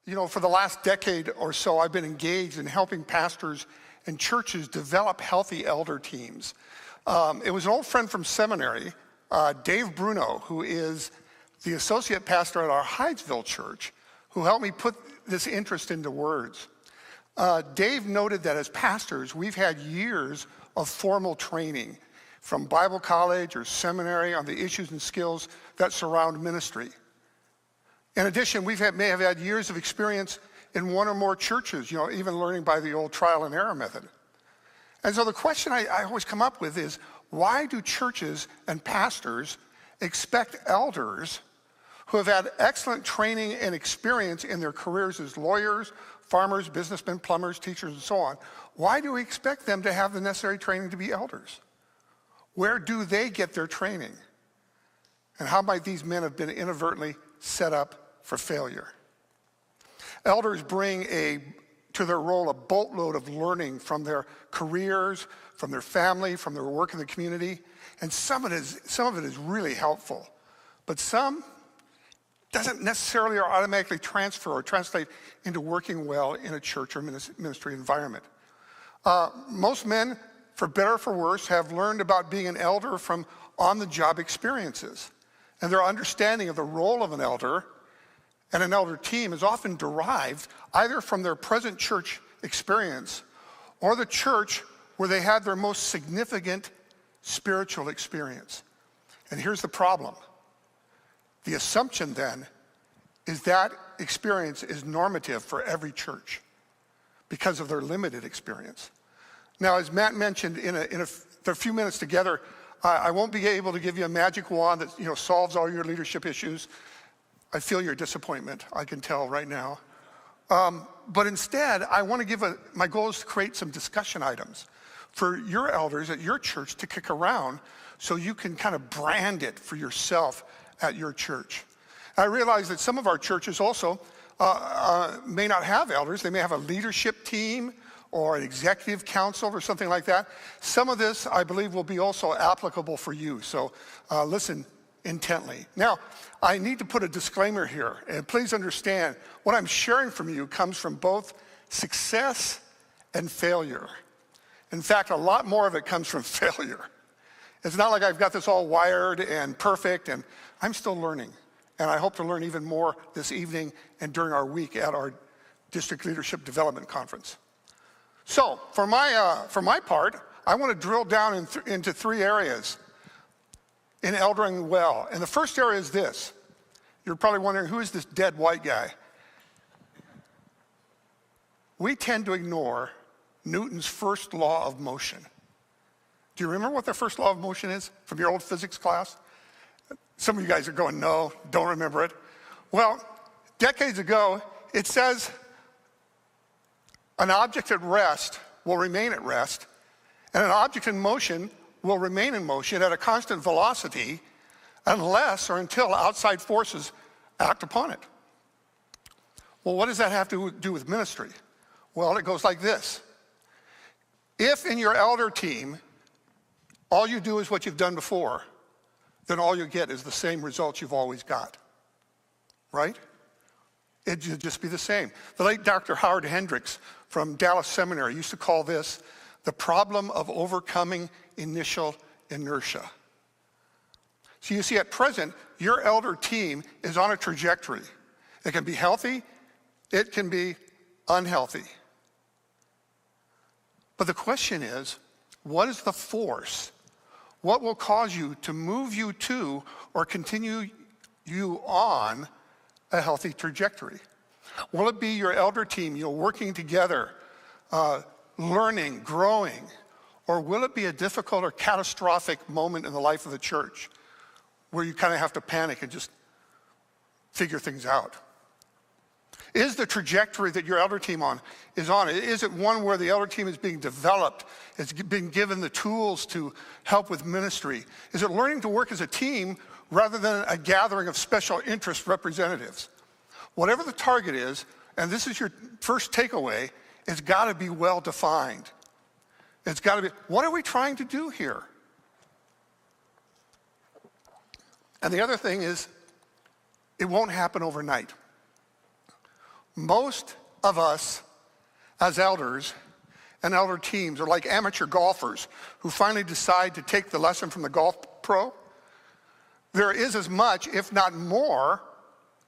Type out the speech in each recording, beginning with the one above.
You know, for the last decade or so, I've been engaged in helping pastors and churches develop healthy elder teams. It was an old friend from seminary, Dave Bruno, who is the associate pastor at our Hydesville church, who helped me put this interest into words. Dave noted that as pastors, we've had years of formal training from Bible college or seminary on the issues and skills that surround ministry. In addition, may have had years of experience in one or more churches, even learning by the old trial and error method. And so the question I always come up with is, why do churches and pastors expect elders who have had excellent training and experience in their careers as lawyers, farmers, businessmen, plumbers, teachers, and so on, why do we expect them to have the necessary training to be elders? Where do they get their training? And how might these men have been inadvertently set up for failure? Elders bring to their role a boatload of learning from their careers, from their family, from their work in the community, and some of it is really helpful, but some doesn't necessarily or automatically transfer or translate into working well in a church or ministry environment. Most men, for better or for worse, have learned about being an elder from on-the-job experiences, and their understanding of the role of an elder and an elder team is often derived either from their present church experience or the church where they had their most significant spiritual experience. And here's the problem. The assumption then is that experience is normative for every church because of their limited experience. Now, as Matt mentioned, in a few minutes together, I won't be able to give you a magic wand that solves all your leadership issues. I feel your disappointment, I can tell right now. But instead, I want to my goal is to create some discussion items for your elders at your church to kick around so you can kind of brand it for yourself at your church. I realize that some of our churches also may not have elders. They may have a leadership team or an executive council or something like that. Some of this, I believe, will be also applicable for you. So listen intently. Now, I need to put a disclaimer here, and please understand, what I'm sharing from you comes from both success and failure. In fact, a lot more of it comes from failure. It's not like I've got this all wired and perfect, and I'm still learning. And I hope to learn even more this evening and during our week at our District Leadership Development Conference. So, for my part, I want to drill down into three areas in eldering well. And the first area is this. You're probably wondering, who is this dead white guy? We tend to ignore Newton's first law of motion. Do you remember what the first law of motion is from your old physics class? Some of you guys are going, no, don't remember it. Well, decades ago, it says an object at rest will remain at rest, and an object in motion will remain in motion at a constant velocity unless or until outside forces act upon it. Well, what does that have to do with ministry? Well, it goes like this. If in your elder team, all you do is what you've done before, then all you get is the same results you've always got, right? It'd just be the same. The late Dr. Howard Hendricks from Dallas Seminary used to call this the problem of overcoming initial inertia. So you see, at present, your elder team is on a trajectory. It can be healthy, it can be unhealthy. But the question is, what is the force? What will cause you to move you to or continue you on a healthy trajectory? Will it be your elder team, working together, learning, growing? Or will it be a difficult or catastrophic moment in the life of the church where you kind of have to panic and just figure things out? Is the trajectory that your elder team is on, is it one where the elder team is being developed, it's being given the tools to help with ministry? Is it learning to work as a team rather than a gathering of special interest representatives? Whatever the target is, and this is your first takeaway, it's got to be well defined. It's got to be, what are we trying to do here? And the other thing is, it won't happen overnight. most of us as elders and elder teams are like amateur golfers who finally decide to take the lesson from the golf pro. There is as much, if not more,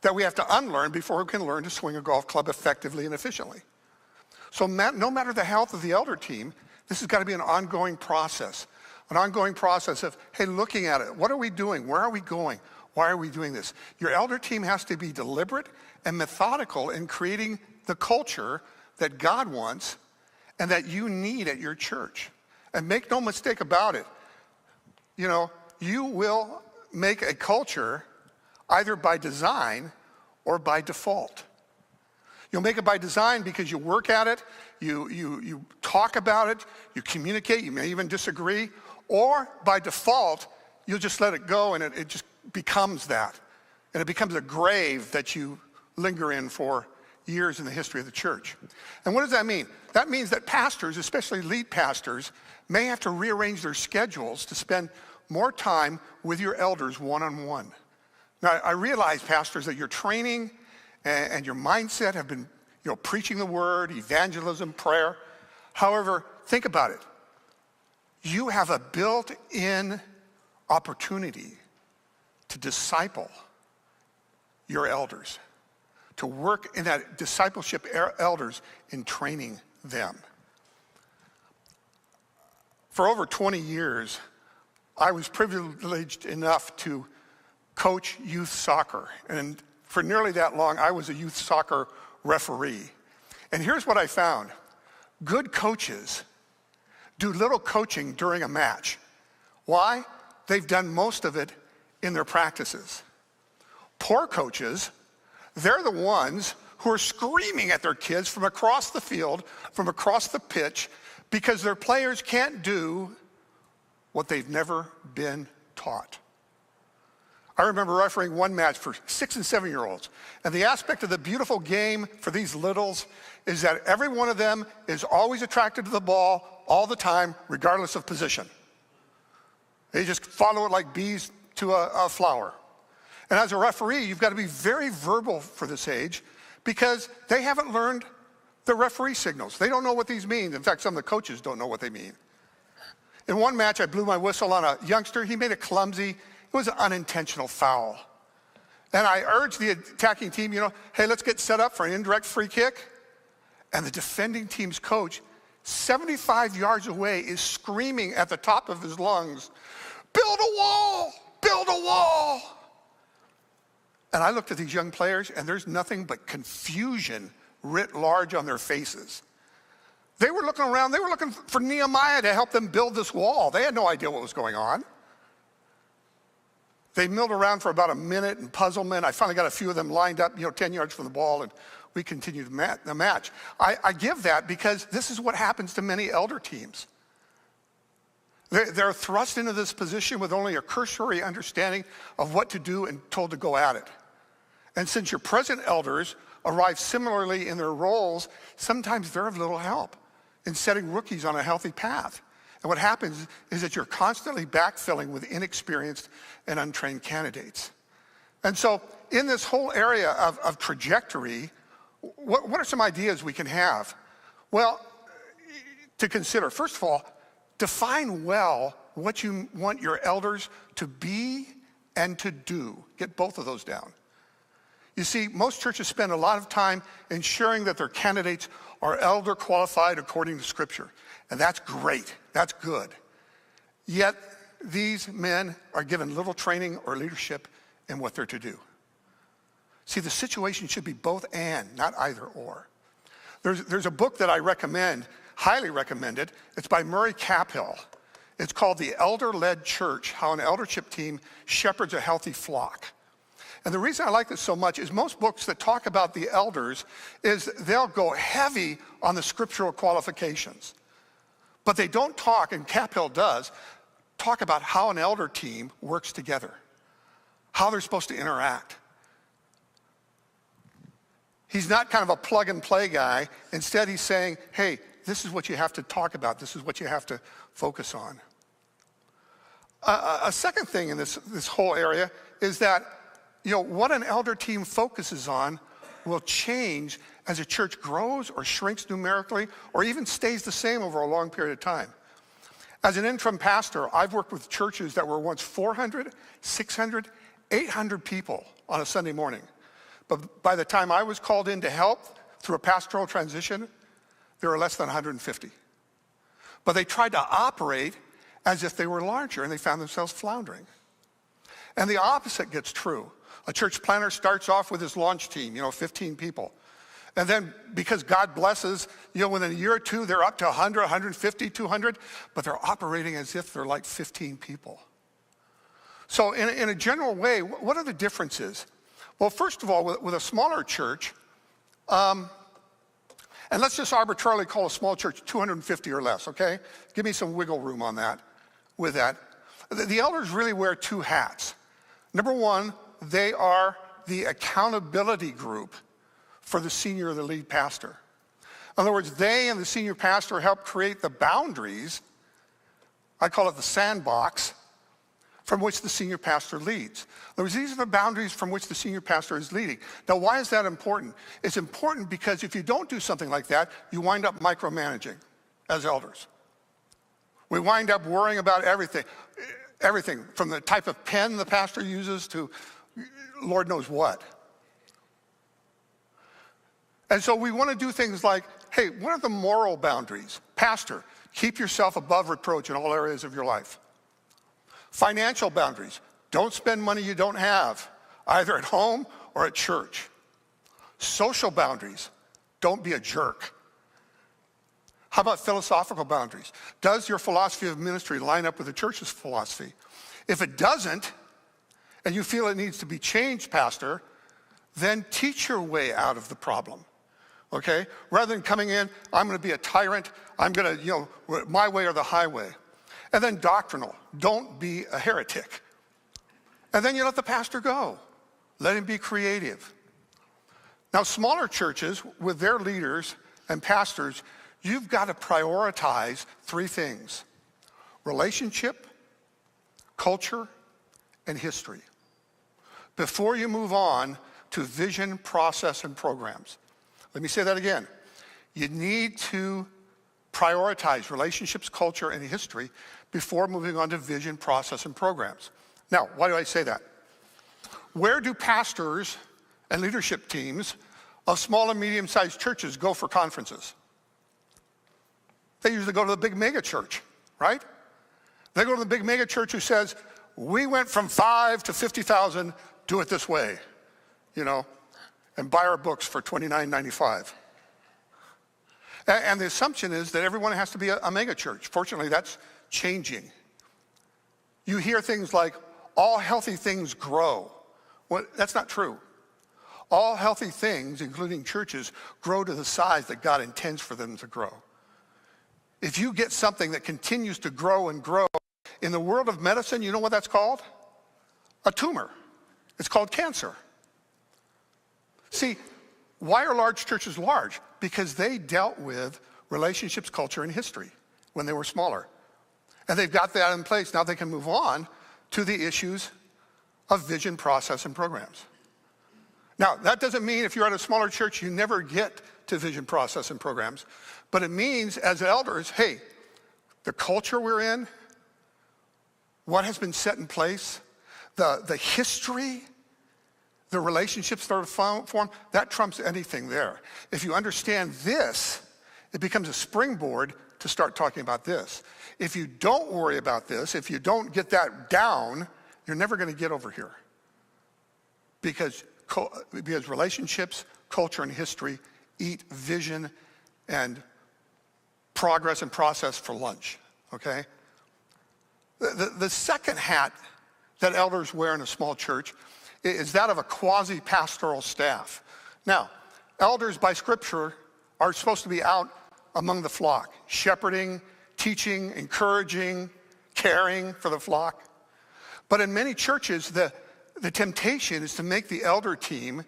that we have to unlearn before we can learn to swing a golf club effectively and efficiently. So no matter the health of the elder team, this has got to be an ongoing process of, hey, looking at it. What are we doing? Where are we going? Why are we doing this? Your elder team has to be deliberate and methodical in creating the culture that God wants and that you need at your church. And make no mistake about it, you will make a culture either by design or by default. You'll make it by design because you work at it, you talk about it, you communicate, you may even disagree, or by default, you'll just let it go and it just becomes that. And it becomes a grave that you linger in for years in the history of the church. And what does that mean? That means that pastors, especially lead pastors, may have to rearrange their schedules to spend more time with your elders one-on-one. Now, I realize, pastors, that your training and your mindset have been, preaching the word, evangelism, prayer. However, think about it. You have a built-in opportunity to disciple your elders, to work in that discipleship elders in training them. For over 20 years, I was privileged enough to coach youth soccer. And for nearly that long, I was a youth soccer referee. And here's what I found. Good coaches do little coaching during a match. Why? They've done most of it in their practices. Poor coaches, they're the ones who are screaming at their kids from across the field, from across the pitch, because their players can't do what they've never been taught. I remember refereeing one match for 6 and 7-year-olds, and the aspect of the beautiful game for these littles is that every one of them is always attracted to the ball all the time, regardless of position. They just follow it like bees to a flower. And as a referee, you've got to be very verbal for this age because they haven't learned the referee signals. They don't know what these mean. In fact, some of the coaches don't know what they mean. In one match, I blew my whistle on a youngster. He made a clumsy, it was an unintentional foul. And I urged the attacking team, hey, let's get set up for an indirect free kick. And the defending team's coach, 75 yards away, is screaming at the top of his lungs, build a wall, build a wall. And I looked at these young players, and there's nothing but confusion writ large on their faces. They were looking around, they were looking for Nehemiah to help them build this wall. They had no idea what was going on. They milled around for about a minute in puzzlement. I finally got a few of them lined up, 10 yards from the ball, and we continued the match. I give that because this is what happens to many elder teams. They're thrust into this position with only a cursory understanding of what to do and told to go at it. And since your present elders arrive similarly in their roles, sometimes they're of little help in setting rookies on a healthy path. And what happens is that you're constantly backfilling with inexperienced and untrained candidates. And so in this whole area of trajectory, what are some ideas we can have? Well, to consider, first of all, define well what you want your elders to be and to do. Get both of those down. You see, most churches spend a lot of time ensuring that their candidates are elder qualified according to Scripture. And that's great. That's good. Yet, these men are given little training or leadership in what they're to do. See, the situation should be both and, not either or. There's a book that I recommend, highly recommend it. It's by Murray Caphill. It's called The Elder-Led Church, How an Eldership Team Shepherds a Healthy Flock. And the reason I like this so much is most books that talk about the elders is they'll go heavy on the scriptural qualifications. But they don't talk, and Caphill does, talk about how an elder team works together, how they're supposed to interact. He's not kind of a plug and play guy. Instead, he's saying, hey, this is what you have to talk about. This is what you have to focus on. A second thing in this whole area is that what an elder team focuses on will change as a church grows or shrinks numerically or even stays the same over a long period of time. As an interim pastor, I've worked with churches that were once 400, 600, 800 people on a Sunday morning. But by the time I was called in to help through a pastoral transition, there were less than 150. But they tried to operate as if they were larger, and they found themselves floundering. And the opposite gets true. A church planner starts off with his launch team, 15 people. And then because God blesses, within a year or two, they're up to 100, 150, 200, but they're operating as if they're like 15 people. So in a general way, what are the differences? Well, first of all, with a smaller church, and let's just arbitrarily call a small church 250 or less, okay? Give me some wiggle room on that, with that. The elders really wear two hats. Number one, they are the accountability group for the senior or the lead pastor. In other words, they and the senior pastor help create the boundaries, I call it the sandbox, from which the senior pastor leads. In other words, these are the boundaries from which the senior pastor is leading. Now, why is that important? It's important because if you don't do something like that, you wind up micromanaging as elders. We wind up worrying about everything from the type of pen the pastor uses to Lord knows what. And so we want to do things like, hey, what are the moral boundaries? Pastor, keep yourself above reproach in all areas of your life. Financial boundaries. Don't spend money you don't have, either at home or at church. Social boundaries. Don't be a jerk. How about philosophical boundaries? Does your philosophy of ministry line up with the church's philosophy? If it doesn't, and you feel it needs to be changed, pastor, then teach your way out of the problem. Okay? Rather than coming in, I'm going to be a tyrant, I'm going to, my way or the highway. And then doctrinal, don't be a heretic. And then you let the pastor go. Let him be creative. Now, smaller churches with their leaders and pastors, you've got to prioritize three things: relationship, culture, and history, before you move on to vision, process, and programs. Let me say that again. You need to prioritize relationships, culture, and history before moving on to vision, process, and programs. Now, why do I say that? Where do pastors and leadership teams of small and medium-sized churches go for conferences? They usually go to the big mega church, right? They go to the big mega church who says, we went from 5 to 50,000, do it this way, and buy our books for $29.95. And the assumption is that everyone has to be a mega church. Fortunately, that's changing. You hear things like, all healthy things grow. Well, that's not true. All healthy things, including churches, grow to the size that God intends for them to grow. If you get something that continues to grow and grow, in the world of medicine, you know what that's called? A tumor. It's called cancer. See, why are large churches large? Because they dealt with relationships, culture, and history when they were smaller. And they've got that in place. Now they can move on to the issues of vision, process, and programs. Now, that doesn't mean if you're at a smaller church, you never get to vision, process, and programs. But it means, as elders, hey, the culture we're in, what has been set in place, the history, the relationships that are formed, that trumps anything there. If you understand this, it becomes a springboard to start talking about this. If you don't worry about this, if you don't get that down, you're never going to get over here. Because relationships, culture, and history eat vision and progress and process for lunch, okay? The second hat that elders wear in a small church is that of a quasi-pastoral staff. Now, elders by Scripture are supposed to be out among the flock, shepherding, teaching, encouraging, caring for the flock. But in many churches, the temptation is to make the elder team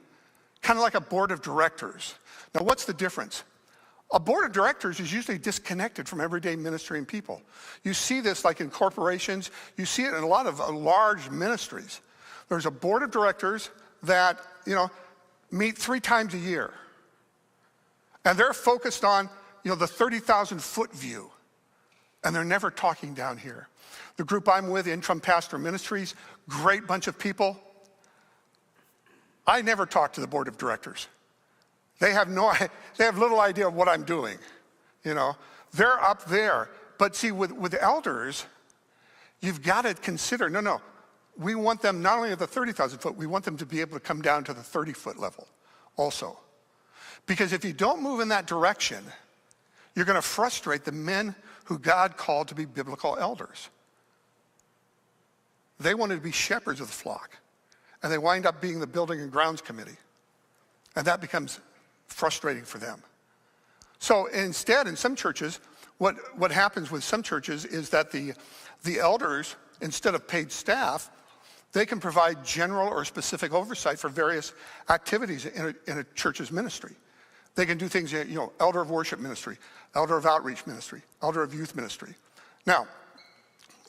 kind of like a board of directors. Now, what's the difference? A board of directors is usually disconnected from everyday ministry and people. You see this like in corporations. You see it in a lot of large ministries. There's a board of directors that, meet 3 times a year. And they're focused on, the 30,000-foot view. And they're never talking down here. The group I'm with, Interim Pastor Ministries, great bunch of people. I never talk to the board of directors. They have little idea of what I'm doing, They're up there. But see, with elders, you've got to consider, no, we want them not only at the 30,000 foot, we want them to be able to come down to the 30-foot level also. Because if you don't move in that direction, you're going to frustrate the men who God called to be biblical elders. They wanted to be shepherds of the flock, and they wind up being the building and grounds committee. And that becomes frustrating for them. So instead, in some churches, what happens with some churches is that the elders, instead of paid staff, they can provide general or specific oversight for various activities in a church's ministry. They can do things, elder of worship ministry, elder of outreach ministry, elder of youth ministry. Now,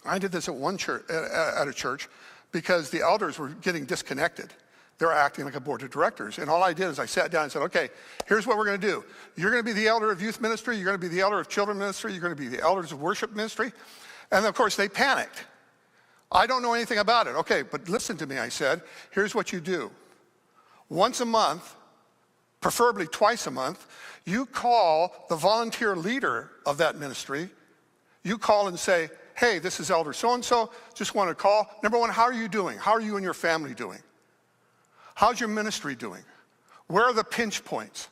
I did this at one church, at a church, because the elders were getting disconnected. They were acting like a board of directors. And all I did is I sat down and said, okay, here's what we're going to do. You're going to be the elder of youth ministry. You're going to be the elder of children ministry. You're going to be the elders of worship ministry. And of course, they panicked. I don't know anything about it. Okay, but listen to me, I said. Here's what you do. Once a month, preferably twice a month, you call the volunteer leader of that ministry. You call and say, hey, this is Elder so-and-so. Just want to call. Number one, how are you doing? How are you and your family doing? How's your ministry doing? Where are the pinch points?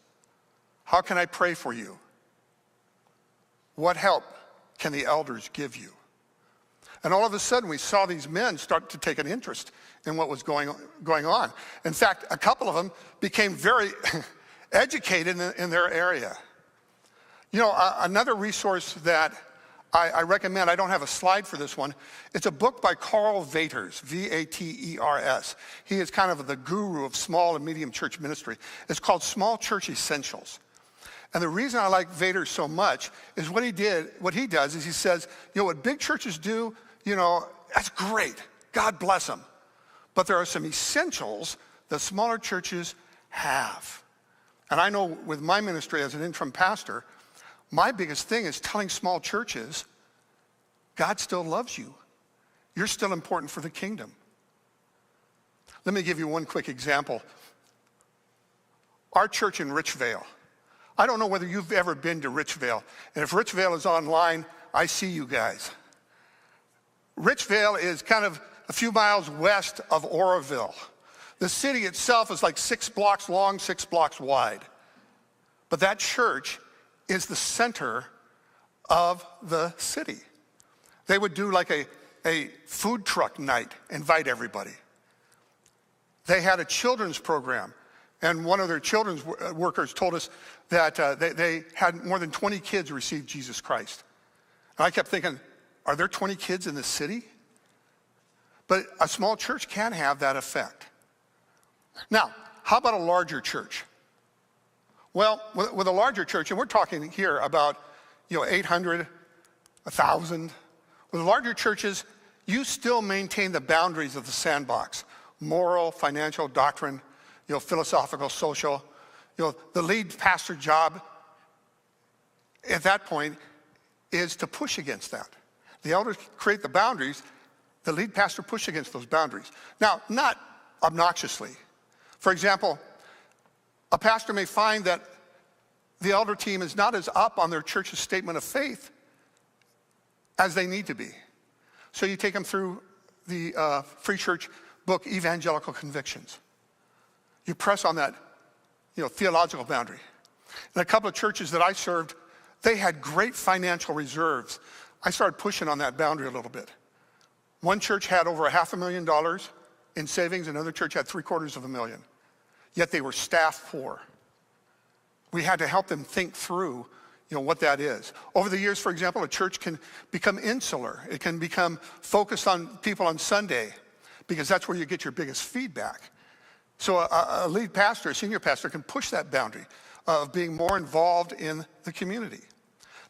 How can I pray for you? What help can the elders give you? And all of a sudden, we saw these men start to take an interest in what was going on. In fact, a couple of them became very educated in their area. Another resource that I recommend, I don't have a slide for this one, it's a book by Carl Vaters, V-A-T-E-R-S. He is kind of the guru of small and medium church ministry. It's called Small Church Essentials. And the reason I like Vaters so much is what he does is he says, what big churches do, that's great. God bless them. But there are some essentials that smaller churches have. And I know with my ministry as an interim pastor, my biggest thing is telling small churches, God still loves you. You're still important for the kingdom. Let me give you one quick example. Our church in Richvale. I don't know whether you've ever been to Richvale. And if Richvale is online, I see you guys. Richvale is kind of a few miles west of Oroville. The city itself is like 6 blocks long, 6 blocks wide. But that church is the center of the city. They would do like a food truck night, invite everybody. They had a children's program, and one of their children's workers told us that they had more than 20 kids receive Jesus Christ. And I kept thinking, are there 20 kids in the city? But a small church can have that effect. Now, how about a larger church? Well, with a larger church, and we're talking here about 800, 1,000. With larger churches, you still maintain the boundaries of the sandbox: moral, financial, doctrine, philosophical, social. The lead pastor job at that point is to push against that. The elders create the boundaries. The lead pastor push against those boundaries. Now, not obnoxiously. For example, a pastor may find that the elder team is not as up on their church's statement of faith as they need to be. So you take them through the Free Church book, Evangelical Convictions. You press on that, theological boundary. In a couple of churches that I served, they had great financial reserves. I started pushing on that boundary a little bit. One church had over $500,000 in savings, another church had $750,000. Yet they were staff poor. We had to help them think through, what that is. Over the years, for example, a church can become insular. It can become focused on people on Sunday because that's where you get your biggest feedback. So a lead pastor, a senior pastor, can push that boundary of being more involved in the community.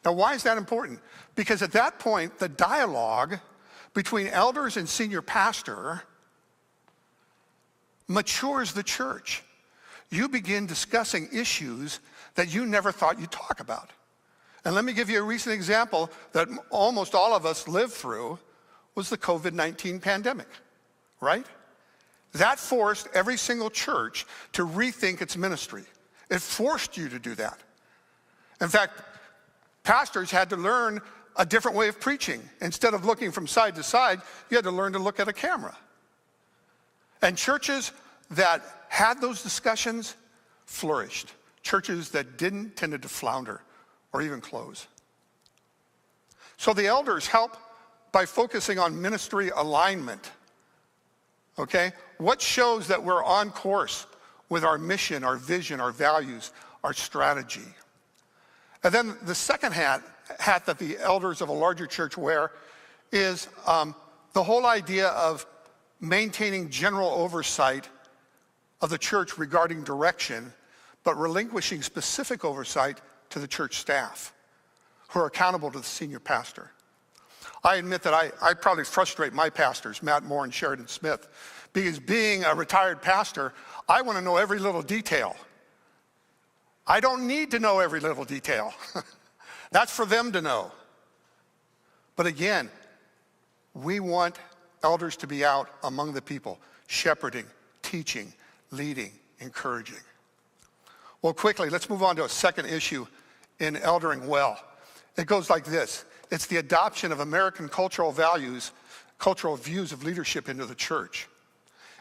Now, why is that important? Because at that point, the dialogue between elders and senior pastor matures the church. you begin discussing issues that you never thought you'd talk about. And let me give you a recent example that almost all of us lived through was the COVID-19 pandemic, right? That forced every single church to rethink its ministry. It forced you to do that. In fact, pastors had to learn a different way of preaching. Instead of looking from side to side, you had to learn to look at a camera. And churches that had those discussions flourished. Churches that didn't tended to flounder or even close. So the elders help by focusing on ministry alignment. Okay? What shows that we're on course with our mission, our vision, our values, our strategy? And then the second hat that the elders of a larger church wear is the whole idea of maintaining general oversight of the church regarding direction, but relinquishing specific oversight to the church staff who are accountable to the senior pastor. I admit that I probably frustrate my pastors, Matt Moore and Sheridan Smith, because being a retired pastor, I want to know every little detail. I don't need to know every little detail. That's for them to know. But again, we want elders to be out among the people, shepherding, teaching, leading, encouraging. Well, quickly, let's move on to a second issue in eldering well. It goes like this. It's the adoption of American cultural values, cultural views of leadership into the church.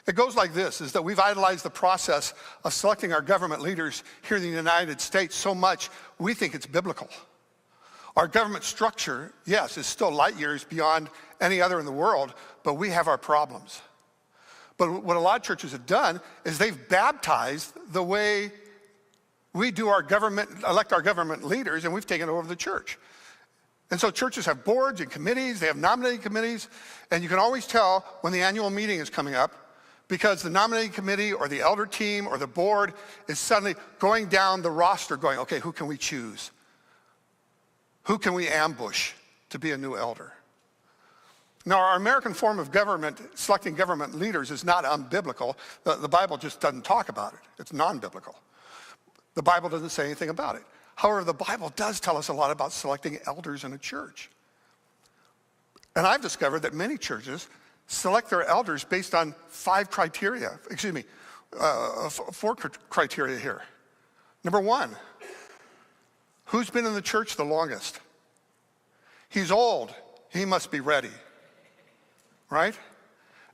It goes like this, is that we've idolized the process of selecting our government leaders here in the United States so much, we think it's biblical. Our government structure, yes, is still light years beyond any other in the world, but we have our problems. But what a lot of churches have done is they've baptized the way we do our government, elect our government leaders, and we've taken over the church. And so churches have boards and committees, they have nominating committees, and you can always tell when the annual meeting is coming up because the nominating committee or the elder team or the board is suddenly going down the roster going, okay, who can we choose? Who can we ambush to be a new elder? Now, our American form of government, selecting government leaders, is not unbiblical. The Bible just doesn't talk about it. It's non-biblical. The Bible doesn't say anything about it. However, the Bible does tell us a lot about selecting elders in a church. And I've discovered that many churches select their elders based on four criteria here. Number one, who's been in the church the longest? He's old, he must be ready, right?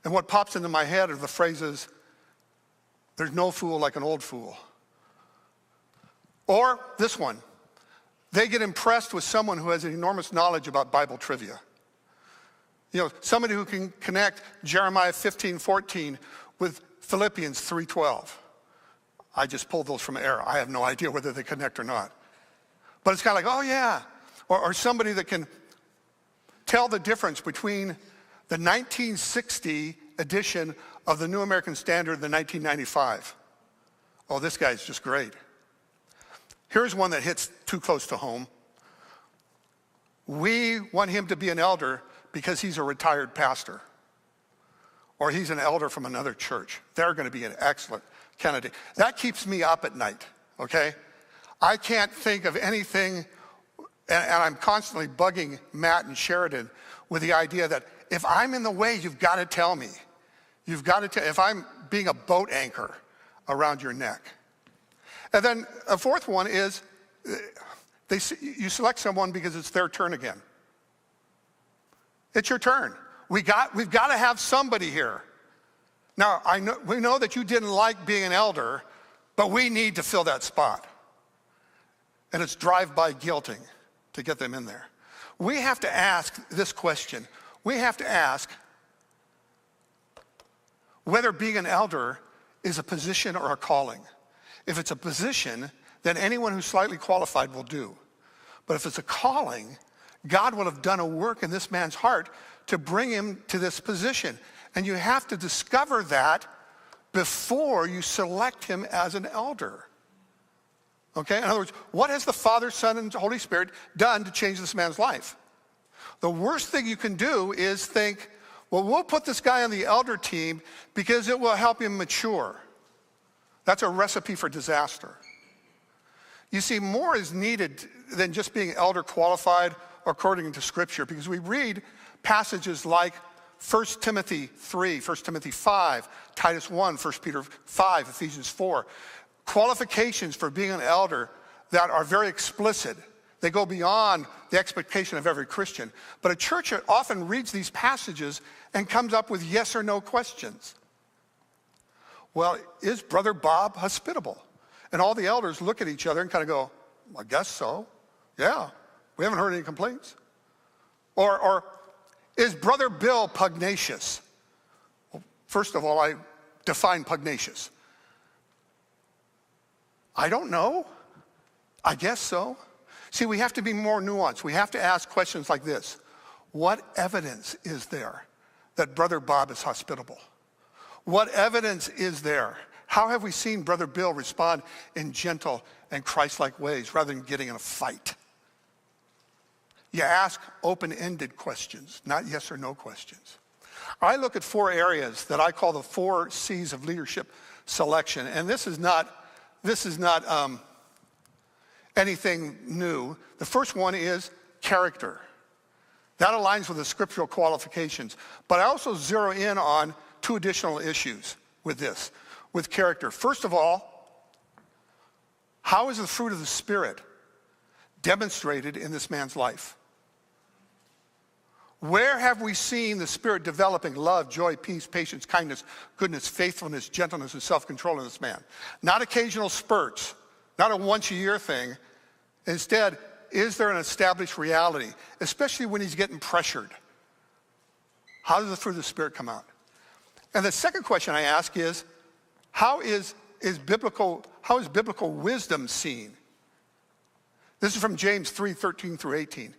And what pops into my head are the phrases, there's no fool like an old fool. Or this one, they get impressed with someone who has an enormous knowledge about Bible trivia. You know, somebody who can connect Jeremiah 15:14 with Philippians 3:12. I just pulled those from air. I have no idea whether they connect or not. But it's kind of like, oh yeah. Or somebody that can tell the difference between the 1960 edition of the New American Standard and the 1995. Oh, this guy's just great. Here's one that hits too close to home. We want him to be an elder because he's a retired pastor, or he's an elder from another church. They're going to be an excellent candidate. That keeps me up at night, okay? I can't think of anything, and I'm constantly bugging Matt and Sheridan with the idea that if I'm in the way, you've got to tell me. You've got to tell, if I'm being a boat anchor around your neck. And then a fourth one is you select someone because it's their turn again. It's your turn. We've got to have somebody here. Now, we know that you didn't like being an elder, but we need to fill that spot. And it's drive-by guilting to get them in there. We have to ask this question. We have to ask whether being an elder is a position or a calling. If it's a position, then anyone who's slightly qualified will do. But if it's a calling, God will have done a work in this man's heart to bring him to this position. And you have to discover that before you select him as an elder. Okay? In other words, what has the Father, Son, and Holy Spirit done to change this man's life? The worst thing you can do is think, well, we'll put this guy on the elder team because it will help him mature. that's a recipe for disaster. You see, more is needed than just being elder qualified according to Scripture, because we read passages like 1 Timothy 3, 1 Timothy 5, Titus 1, 1 Peter 5, Ephesians 4. Qualifications for being an elder that are very explicit. They go beyond the expectation of every Christian. But a church often reads these passages and comes up with yes or no questions. Well, is Brother Bob hospitable? And all the elders look at each other and kind of go, I guess so. Yeah, we haven't heard any complaints. Or is Brother Bill pugnacious? Well, first of all, I define pugnacious. I don't know. I guess so. See, we have to be more nuanced. We have to ask questions like this. What evidence is there that Brother Bob is hospitable? What evidence is there? How have we seen Brother Bill respond in gentle and Christ-like ways rather than getting in a fight? You ask open-ended questions, not yes or no questions. I look at 4 areas that I call the 4 C's of leadership selection, and this is not anything new. The first one is character. That aligns with the scriptural qualifications. But I also zero in on 2 additional issues with this, with character. First of all, how is the fruit of the Spirit demonstrated in this man's life? Where have we seen the Spirit developing love, joy, peace, patience, kindness, goodness, faithfulness, gentleness, and self-control in this man? Not occasional spurts, not a once-a-year thing. Instead, is there an established reality, especially when he's getting pressured? How does the fruit of the Spirit come out? And the second question I ask is, how is biblical wisdom seen? This is from James 3:13 through 18. In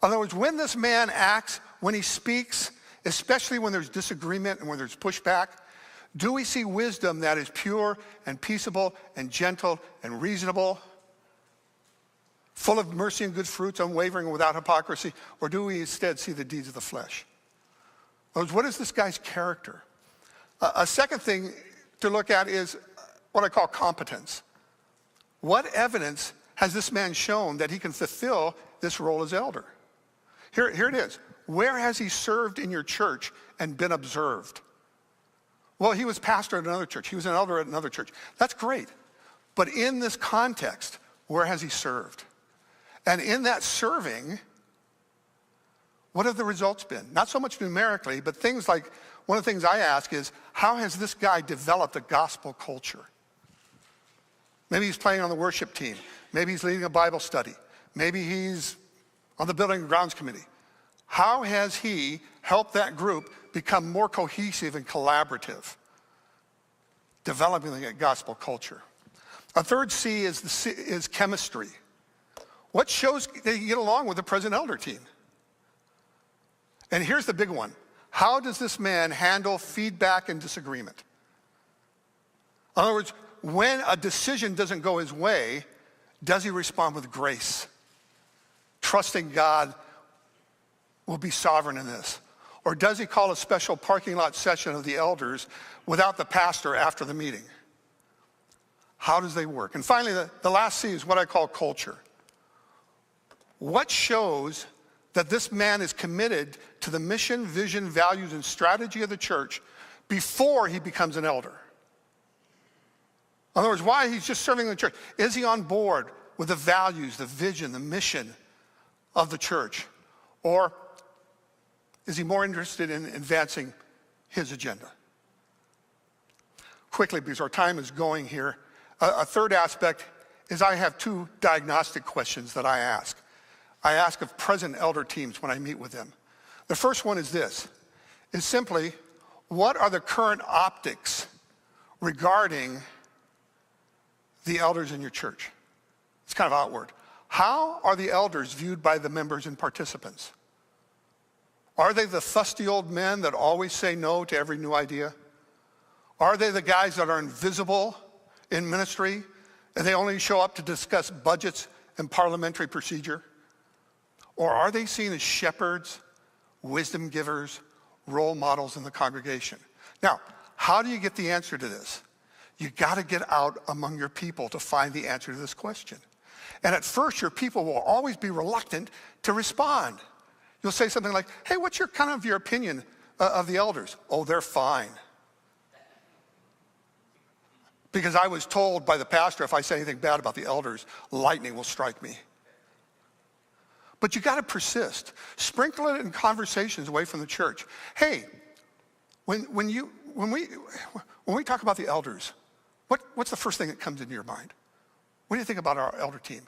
other words, when this man acts, when he speaks, especially when there's disagreement and when there's pushback, do we see wisdom that is pure and peaceable and gentle and reasonable, full of mercy and good fruits, unwavering and without hypocrisy? Or do we instead see the deeds of the flesh? In other words, what is this guy's character? A second thing to look at is what I call competence. What evidence has this man shown that he can fulfill this role as elder? Here it is. Where has he served in your church and been observed? Well, he was pastor at another church. He was an elder at another church. That's great. But in this context, where has he served? And in that serving, what have the results been? Not so much numerically, but things like, one of the things I ask is, how has this guy developed a gospel culture? Maybe he's playing on the worship team. Maybe he's leading a Bible study. Maybe he's on the building and grounds committee. How has he helped that group become more cohesive and collaborative, developing a gospel culture? A third C is chemistry. What shows that you get along with the present elder team? And here's the big one. How does this man handle feedback and disagreement? In other words, when a decision doesn't go his way, does he respond with grace, trusting God will be sovereign in this? Or does he call a special parking lot session of the elders without the pastor after the meeting? How does they work? And finally, the last C is what I call culture. What shows that this man is committed to the mission, vision, values, and strategy of the church before he becomes an elder? In other words, why he's just serving the church? Is he on board with the values, the vision, the mission of the church? Or is he more interested in advancing his agenda? Quickly, because our time is going here, a third aspect is I have 2 diagnostic questions that I ask. I ask of present elder teams when I meet with them. The first one is this, is simply, what are the current optics regarding the elders in your church? It's kind of outward. How are the elders viewed by the members and participants? Are they the fusty old men that always say no to every new idea? Are they the guys that are invisible in ministry and they only show up to discuss budgets and parliamentary procedure? Or are they seen as shepherds, wisdom givers, role models in the congregation? Now, how do you get the answer to this? You got to get out among your people to find the answer to this question. And at first, your people will always be reluctant to respond. You'll say something like, hey, what's your opinion of the elders? Oh, they're fine. Because I was told by the pastor, if I say anything bad about the elders, lightning will strike me. But you got to persist. Sprinkle it in conversations away from the church. Hey, when we talk about the elders, what's the first thing that comes into your mind? What do you think about our elder team?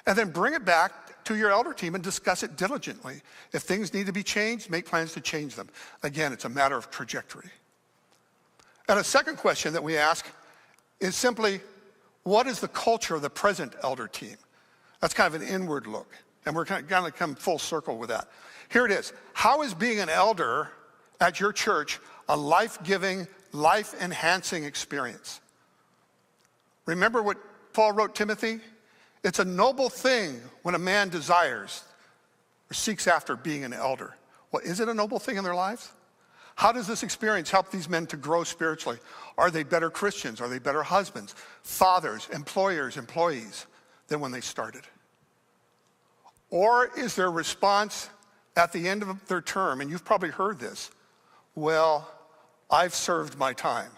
And then bring it back to your elder team and discuss it diligently. If things need to be changed, make plans to change them. Again, it's a matter of trajectory. And a second question that we ask is simply, what is the culture of the present elder team? That's kind of an inward look. And we're going to come full circle with that. Here it is. How is being an elder at your church a life-giving, life-enhancing experience? Remember what Paul wrote Timothy? It's a noble thing when a man desires or seeks after being an elder. Well, is it a noble thing in their lives? How does this experience help these men to grow spiritually? Are they better Christians? Are they better husbands, fathers, employers, employees than when they started? Or is their response at the end of their term, and you've probably heard this, well, I've served my time.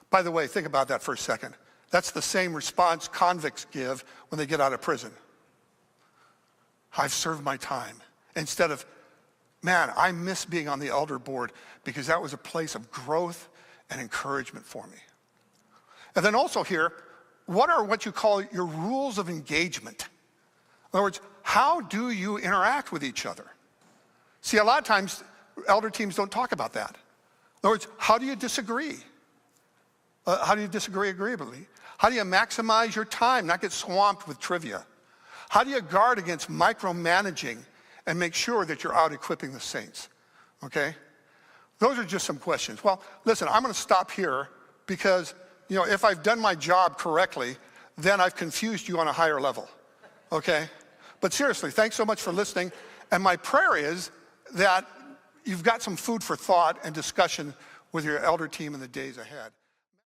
By the way, think about that for a second. That's the same response convicts give when they get out of prison. I've served my time. Instead of, man, I miss being on the elder board because that was a place of growth and encouragement for me. And then also here, what are what you call your rules of engagement? In other words, how do you interact with each other? See, a lot of times, elder teams don't talk about that. In other words, how do you disagree? How do you disagree agreeably? How do you maximize your time, not get swamped with trivia? How do you guard against micromanaging and make sure that you're out equipping the saints? Okay? Those are just some questions. Well, listen, I'm going to stop here because, if I've done my job correctly, then I've confused you on a higher level. Okay? But seriously, thanks so much for listening. And my prayer is that you've got some food for thought and discussion with your elder team in the days ahead.